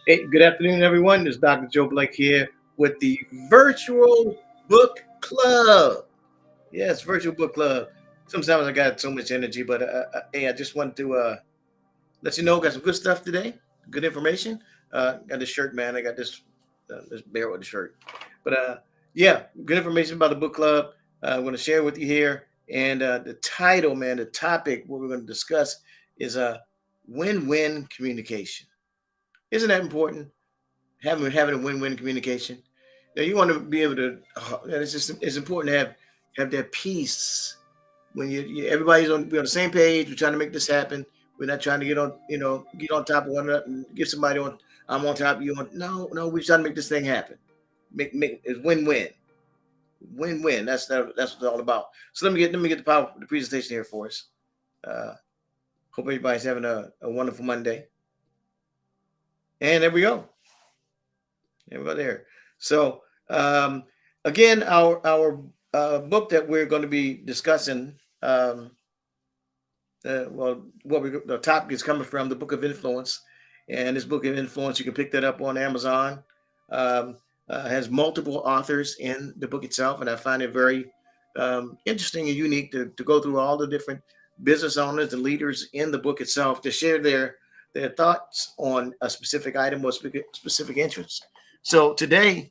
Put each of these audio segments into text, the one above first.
Hey, good afternoon, everyone. This is Dr. Joe Blake here with the Virtual Book Club. Yes, Virtual Book Club. Sometimes I got so much energy, but hey, I just wanted to let you know, got some good stuff today, good information. Got this shirt, man. I got this bear with the shirt, but yeah, good information about the book club. I'm going to share with you here, and the title, man, the topic, what we're going to discuss is win-win communication. Isn't that important? Having a win-win communication. Now you want to be able to. It's important to have that peace when everybody's on the same page. We're trying to make this happen. We're not trying to get on top of one another and give somebody on. I'm on top of you. No. We're trying to make this thing happen. Make it's win-win, win-win. That's what it's all about. So let me get the presentation here for us. Uh, Hope everybody's having a wonderful Monday. And there we go. There we go there. So again, our book that we're going to be discussing, the topic is coming from the Book of Influence, and this Book of Influence you can pick that up on Amazon. Um, has multiple authors in the book itself, and I find it very interesting and unique to go through all the different business owners and leaders in the book itself to share their thoughts on a specific item or specific interest. So today,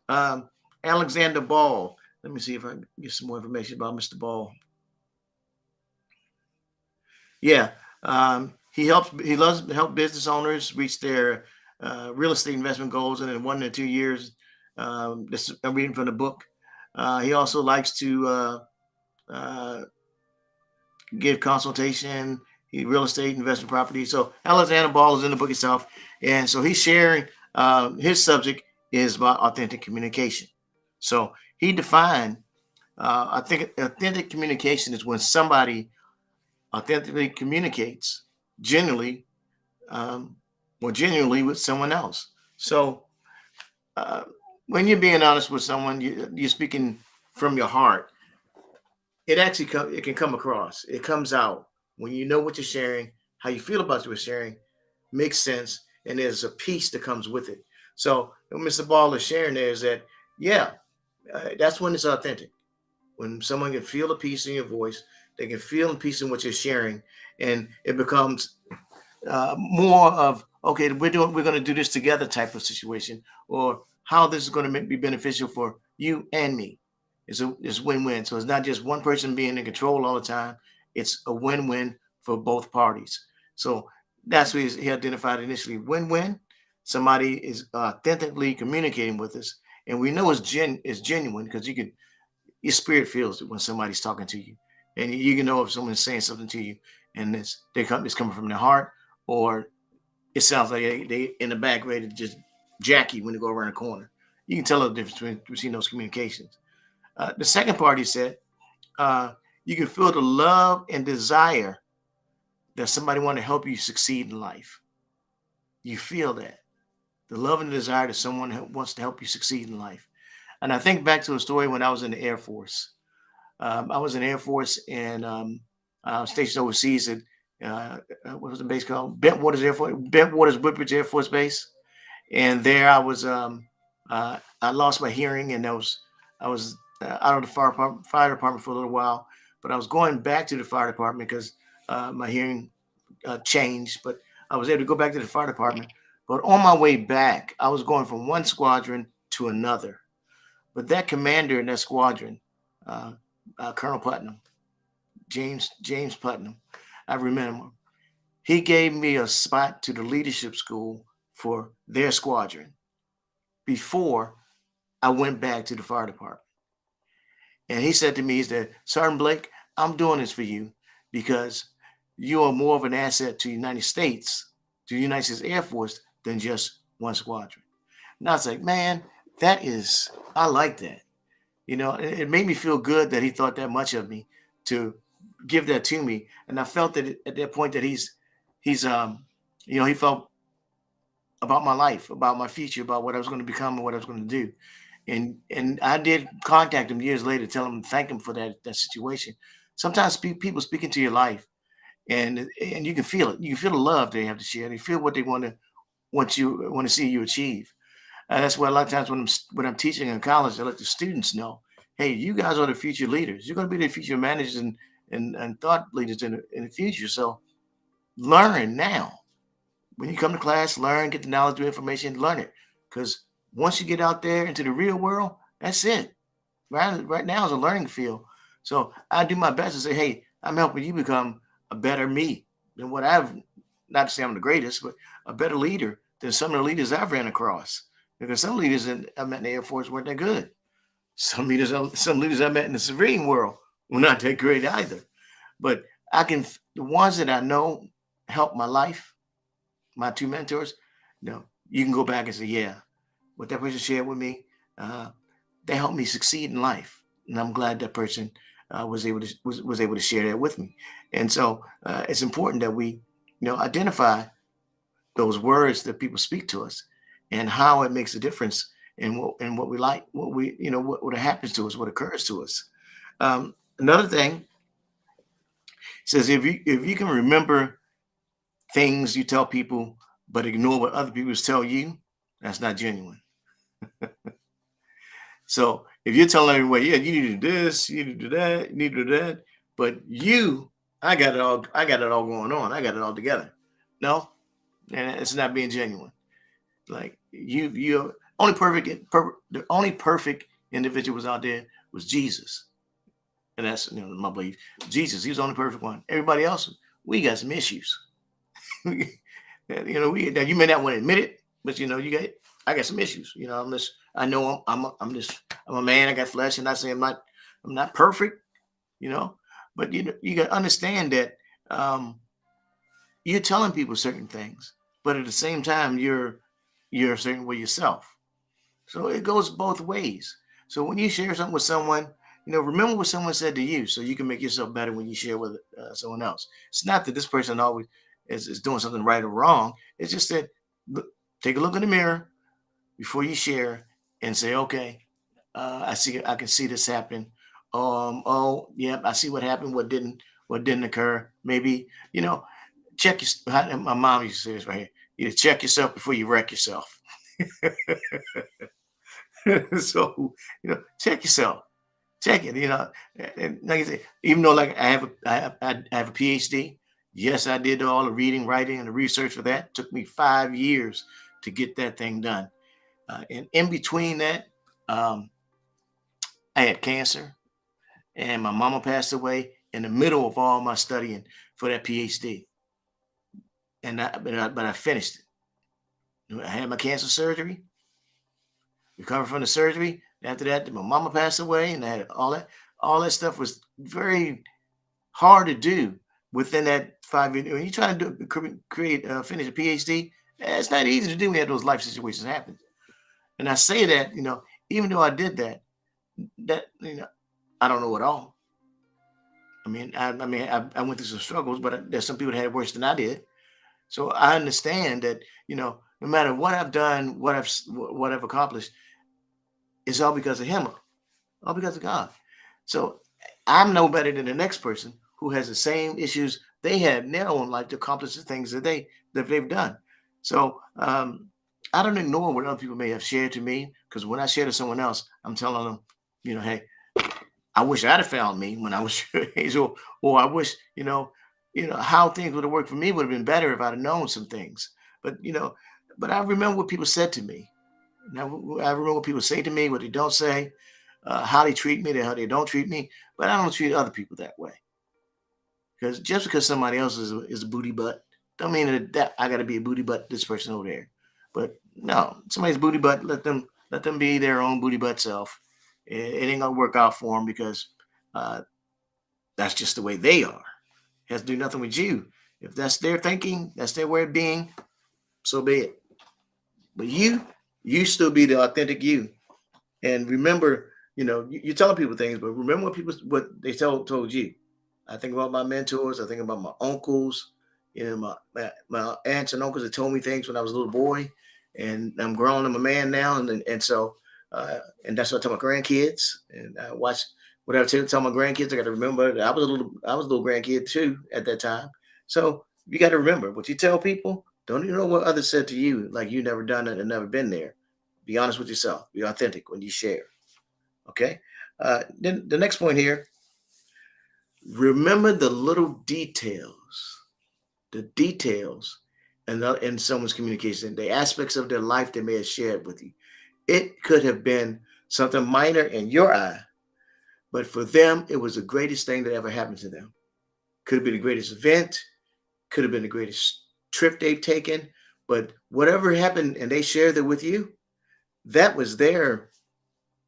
um, Alexander Ball. Let me see if I can get some more information about Mr. Ball. Yeah, he helps. He loves to help business owners reach their real estate investment goals in 1 to 2 years. This I'm reading from the book. He also likes to uh, give consultation, real estate investment property. So Alexander Ball is in the book itself, and so he's sharing his subject is about authentic communication. So he defined, I think authentic communication is when somebody authentically communicates genuinely um, or genuinely with someone else. So uh, when you're being honest with someone, you're speaking from your heart. It can come across. It comes out when you know what you're sharing, how you feel about what you're sharing, makes sense, and there's a peace that comes with it. So what Mr. Ball is sharing there is that yeah, that's when it's authentic. When someone can feel the peace in your voice, they can feel the peace in what you're sharing, and it becomes more of okay, we're going to do this together type of situation, or how this is going to be beneficial for you and me. It's win-win. So it's not just one person being in control all the time. It's a win-win for both parties. So that's what he identified initially. Win-win. Somebody is authentically communicating with us, and we know it's genuine because your spirit feels it when somebody's talking to you, and you can know if someone's saying something to you, and it's coming from their heart, or it sounds like they in the back ready to just jack you when they go around the corner. You can tell the difference between those communications. The second part, he said, uh, you can feel the love and desire that somebody want to help you succeed in life. You feel that the love and desire that someone wants to help you succeed in life. And I think back to a story when I was in the Air Force. I was in the Air Force and stationed overseas at what was the base called? Bentwaters Woodbridge Air Force Base. And there I was. I lost my hearing, and I was out of the fire department for a little while. But I was going back to the fire department because my hearing changed. But I was able to go back to the fire department. But on my way back, I was going from one squadron to another. But that commander in that squadron, uh, Colonel Putnam, James Putnam, I remember him. He gave me a spot to the leadership school for their squadron before I went back to the fire department. And he said to me, he said, Sergeant Blake, I'm doing this for you because you are more of an asset to the United States, to the United States Air Force, than just one squadron. And I was like, man, I like that. It made me feel good that he thought that much of me to give that to me. And I felt that at that point that he felt about my life, about my future, about what I was going to become and what I was going to do. And I did contact him years later, tell him, thank him for that situation. Sometimes people speak into your life, and you can feel it. You can feel the love they have to share. They feel what they want to want to see you achieve. And that's why a lot of times when I'm teaching in college, I let the students know, hey, you guys are the future leaders. You're going to be the future managers and thought leaders in the future. So learn now. When you come to class, learn, get the knowledge, the information, learn it. Because once you get out there into the real world, that's it. Right now is a learning field. So I do my best to say, hey, I'm helping you become a better me than what I've, not to say I'm the greatest, but a better leader than some of the leaders I've ran across. Because some leaders I met in the Air Force weren't that good. Some leaders I met in the civilian world were not that great either. But the ones that I know help my life, my two mentors, you can go back and say, yeah, what that person shared with me, uh, they helped me succeed in life, and I'm glad that person was able to share that with me. And so it's important that we identify those words that people speak to us and how it makes a difference in what we like, what we what happens to us, what occurs to us. Another thing says if you can remember things you tell people but ignore what other people tell you, that's not genuine. So if you're telling everybody, yeah, you need to do this, you need to do that, you need to do that, but I got it all going on, I got it all together. No, and it's not being genuine. Like you the only perfect individual was out there was Jesus, and that's my belief. Jesus, he was the only perfect one. Everybody else, we got some issues. We now you may not want to admit it, but I got some issues. I know I'm a man. I got flesh, and I say I'm not perfect. You know, but you got to understand that you're telling people certain things, but at the same time you're a certain way yourself. So it goes both ways. So when you share something with someone, remember what someone said to you, so you can make yourself better when you share with someone else. It's not that this person always is doing something right or wrong. It's just that take a look in the mirror before you share and say, okay, I can see this happening. Oh, yeah, I see what happened. What didn't occur. Maybe check your. My mom used to say this right here. Check yourself before you wreck yourself. So check yourself. Check it. And like I said, even though like I have a PhD. Yes, I did all the reading, writing, and the research for that. It took me 5 years to get that thing done. And in between that, um, I had cancer, and my mama passed away in the middle of all my studying for that PhD. But I finished it. I had my cancer surgery, recovered from the surgery. After that, my mama passed away, and I had all that. All that stuff was very hard to do within that 5 years. When you try to create, finish a PhD, it's not easy to do when you have those life situations happen. And I say that, even though I did that, I don't know it all. I went through some struggles, but there's some people that had it worse than I did. So I understand that, no matter what I've done, what I've accomplished, it's all because of Him, all because of God. So I'm no better than the next person who has the same issues they had in their own life to accomplish the things that they've done. So I don't ignore what other people may have shared to me, because when I share to someone else, I'm telling them, hey, I wish I'd have found me when I was your age, or I wish, how things would have worked for me would have been better if I'd have known some things. But but I remember what people said to me. Now I remember what people say to me, what they don't say, how they treat me, how they don't treat me. But I don't treat other people that way. Because just because somebody else is a booty butt, don't mean that I got to be a booty butt to this person over there. But no, somebody's booty butt, let them be their own booty butt self. It ain't gonna work out for them, because uh, that's just the way they are. It has to do nothing with you. If that's their thinking, that's their way of being, so be it. But you still be the authentic you. And remember, you're telling people things, but remember what they told you. I think about my mentors. I think about my uncles, my aunts and uncles that told me things when I was a little boy, and I'm grown. I'm a man now, and so and that's what I tell my grandkids. And I watch whatever I tell my grandkids. I got to remember that I was a little grandkid too at that time. So you got to remember what you tell people. Don't you know what others said to you, like you never done it and never been there? Be honest with yourself. Be authentic when you share. Okay. Then the next point here: remember the little details, the details, and in someone's communication, the aspects of their life they may have shared with you. It could have been something minor in your eye, but for them, it was the greatest thing that ever happened to them. Could have been the greatest event, could have been the greatest trip they've taken, but whatever happened and they shared it with you, that was their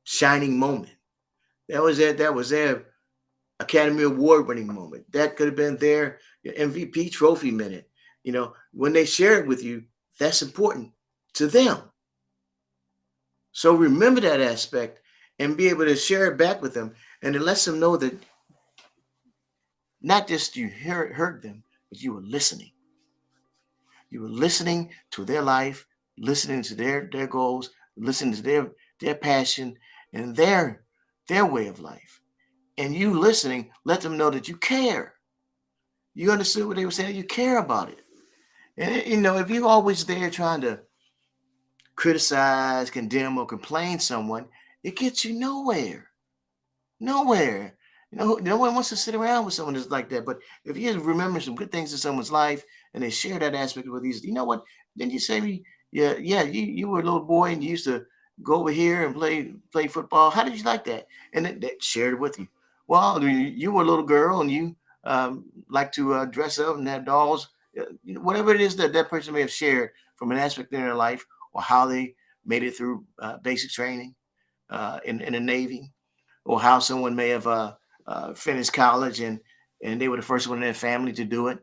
shining moment. That was their Academy Award winning moment. That could have been their MVP trophy minute. When they share it with you, that's important to them. So remember that aspect and be able to share it back with them, and it lets them know that not just you heard them, but you were listening. You were listening to their life, listening to their goals, listening to their passion and their way of life. And you listening, let them know that you care. You understood what they were saying. You care about it. And if you're always there trying to criticize, condemn, or complain someone, it gets you nowhere. Nowhere. No one wants to sit around with someone that's like that. But if you remember some good things in someone's life and they share that aspect with you, you know what? Then you say, yeah, you were a little boy and you used to go over here and play football. How did you like that? And they shared it with you. Well, you were a little girl and you like to dress up and have dolls. Whatever it is that person may have shared from an aspect in their life or how they made it through basic training in the Navy, or how someone may have finished college and they were the first one in their family to do it.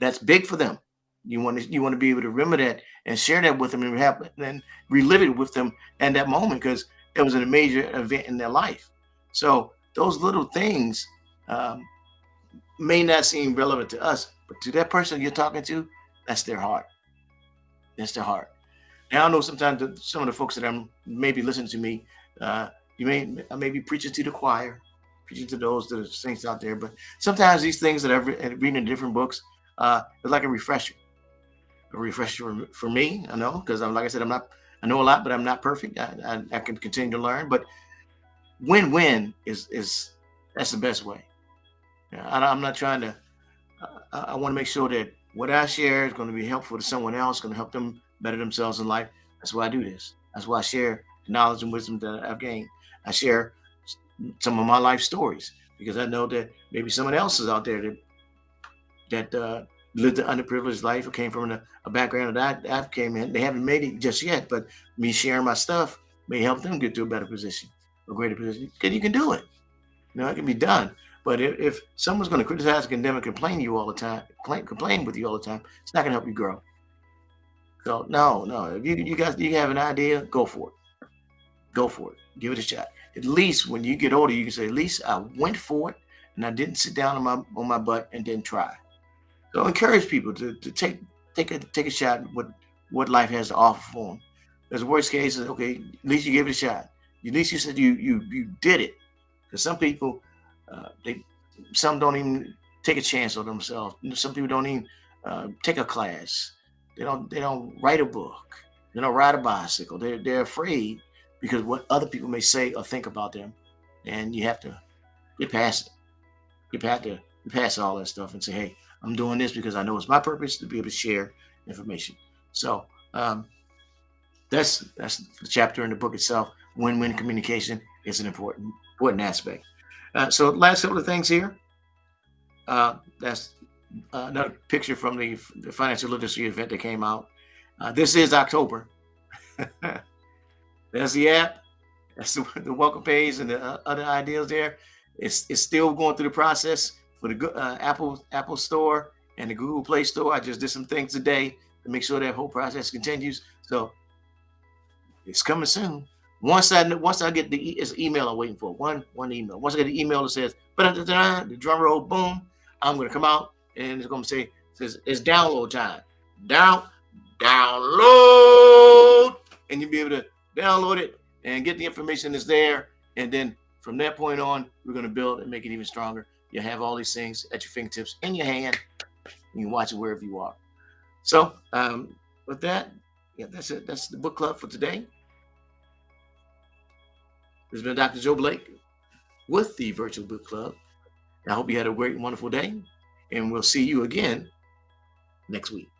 That's big for them. You want to be able to remember that and share that with them and relive it with them in that moment because it was a major event in their life. So those little things um, may not seem relevant to us, but to that person you're talking to, that's their heart. That's their heart. Now I know sometimes some of the folks that I'm maybe listening to me, I may be preaching to the choir, preaching to those that are saints out there. But sometimes these things that I've read in different books, are like a refresher for me. I know because I'm like I said, I know a lot, but I'm not perfect. I can continue to learn. But win-win is that's the best way. Yeah, I'm not trying to. I want to make sure that what I share is going to be helpful to someone else, going to help them better themselves in life. That's why I do this. That's why I share the knowledge and wisdom that I've gained. I share some of my life stories because I know that maybe someone else is out there that lived an underprivileged life or came from a background that I came in. They haven't made it just yet, but me sharing my stuff may help them get to a better position, a greater position. Because you can do it. It can be done. But if someone's going to criticize, condemn, and complain you all the time, complain with you all the time, it's not going to help you grow. So no. If you have an idea, go for it. Go for it. Give it a shot. At least when you get older, you can say, at least I went for it and I didn't sit down on my butt and didn't try. So encourage people to take a shot at what life has to offer for them. Because the worst case is okay. At least you gave it a shot. At least you said you did it. Because some people, some don't even take a chance on themselves. Some people don't even take a class. They don't write a book. They don't ride a bicycle. They're afraid because what other people may say or think about them, and you have to get past it. You pass all that stuff and say, hey, I'm doing this because I know it's my purpose to be able to share information. So that's the chapter in the book itself. Win-win communication is an important aspect. So last couple of things here. That's another picture from the financial literacy event that came out. This is October. There's the app. That's the welcome page and the other ideas there. It's still going through the process for the Apple Store and the Google Play Store. I just did some things today to make sure that whole process continues. So it's coming soon. Once I get the email I'm waiting for, one email. Once I get the email that says the drum roll, boom, I'm gonna come out and it's gonna says it's download time. Download, and you'll be able to download it and get the information that's there. And then from that point on, we're gonna build and make it even stronger. You have all these things at your fingertips in your hand. You can watch it wherever you are. So with that, yeah, that's it. That's the book club for today. This has been Dr. Joe Blake with the Virtual Book Club. I hope you had a great and wonderful day, and we'll see you again next week.